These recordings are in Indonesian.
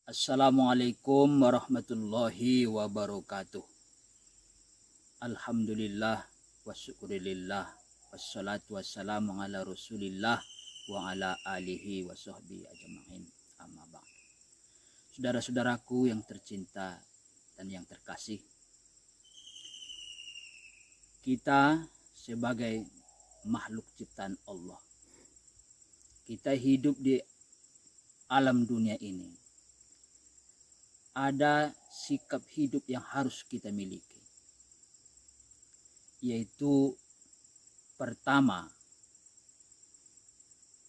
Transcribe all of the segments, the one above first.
Assalamualaikum warahmatullahi wabarakatuh. Alhamdulillah wa syukurillah wassalatu wassalamu ala rasulillah wa ala alihi wa sahbihi ajma'in, amma ba'd. Saudara-saudaraku yang tercinta dan yang terkasih, kita sebagai makhluk ciptaan Allah, kita hidup di alam dunia ini, ada sikap hidup yang harus kita miliki, yaitu pertama,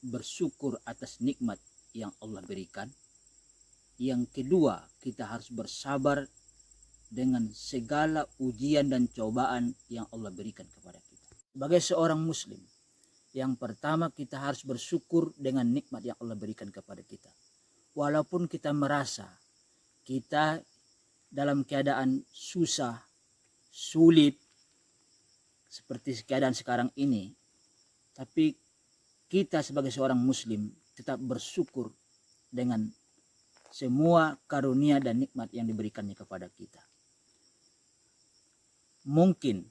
bersyukur atas nikmat yang Allah berikan. Yang kedua, kita harus bersabar dengan segala ujian dan cobaan yang Allah berikan kepada kita. Sebagai seorang muslim, yang pertama kita harus bersyukur dengan nikmat yang Allah berikan kepada kita. Walaupun kita merasa kita dalam keadaan susah, sulit, seperti keadaan sekarang ini, tapi kita sebagai seorang muslim tetap bersyukur dengan semua karunia dan nikmat yang diberikannya kepada kita. Mungkin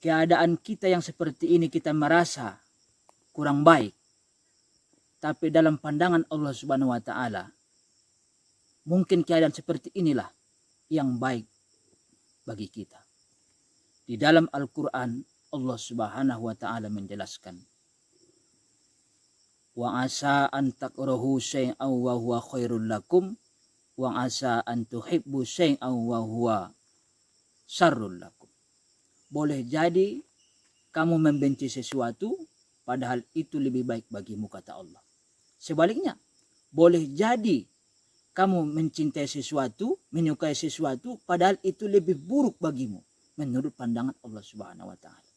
keadaan kita yang seperti ini kita merasa kurang baik, tapi dalam pandangan Allah Subhanahu wa taala, mungkin keadaan seperti inilah yang baik bagi kita. Di dalam Al-Quran, Allah Subhanahu wa ta'ala menjelaskan, wa asa an takrahu syai'an wa huwa khairul lakum wa asa an tuhibbu syai'an wa huwa syarrul lakum. Boleh jadi kamu membenci sesuatu padahal itu lebih baik bagimu, kata Allah. Sebaliknya, boleh jadi kamu mencintai sesuatu, menyukai sesuatu, padahal itu lebih buruk bagimu menurut pandangan Allah Subhanahu wa taala.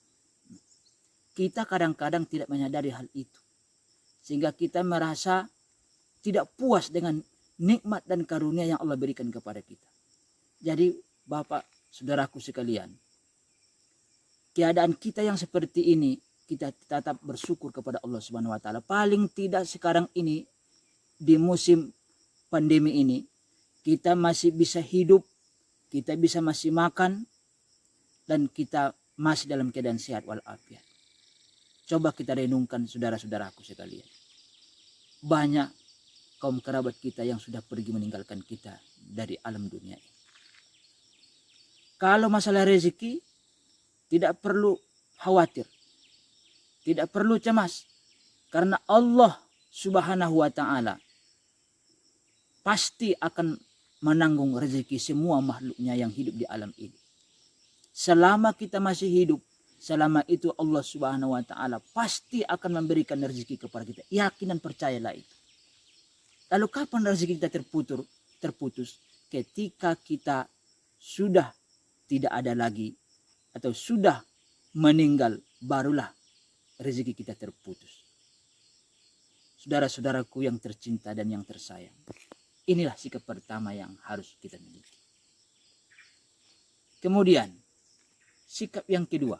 Kita kadang-kadang tidak menyadari hal itu, sehingga kita merasa tidak puas dengan nikmat dan karunia yang Allah berikan kepada kita. Jadi Bapak, saudaraku sekalian, keadaan kita yang seperti ini, kita tetap bersyukur kepada Allah Subhanahu wa taala. Paling tidak sekarang ini, di musim pandemi ini, kita masih bisa hidup, kita bisa masih makan, dan kita masih dalam keadaan sehat walafiat. Coba kita renungkan saudara-saudaraku sekalian. Banyak kaum kerabat kita yang sudah pergi meninggalkan kita dari alam dunia ini. Kalau masalah rezeki, tidak perlu khawatir, tidak perlu cemas, karena Allah Subhanahu wa taala pasti akan menanggung rezeki semua makhluknya yang hidup di alam ini. Selama kita masih hidup, selama itu Allah Subhanahu wa taala pasti akan memberikan rezeki kepada kita. Yakin dan percayalah itu. Lalu kapan rezeki kita terputus? Ketika kita sudah tidak ada lagi atau sudah meninggal, barulah rezeki kita terputus. Saudara-saudaraku yang tercinta dan yang tersayang, inilah sikap pertama yang harus kita miliki. Kemudian, sikap yang kedua,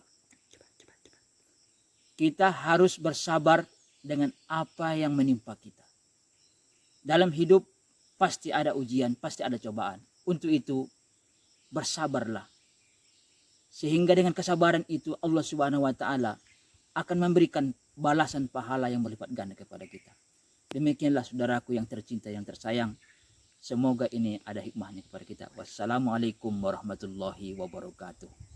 kita harus bersabar dengan apa yang menimpa kita. Dalam hidup pasti ada ujian, pasti ada cobaan. Untuk itu, bersabarlah. Sehingga dengan kesabaran itu Allah Subhanahu wa taala akan memberikan balasan pahala yang berlipat ganda kepada kita. Demikianlah saudaraku yang tercinta, yang tersayang. Semoga ini ada hikmahnya kepada kita. Wassalamualaikum warahmatullahi wabarakatuh.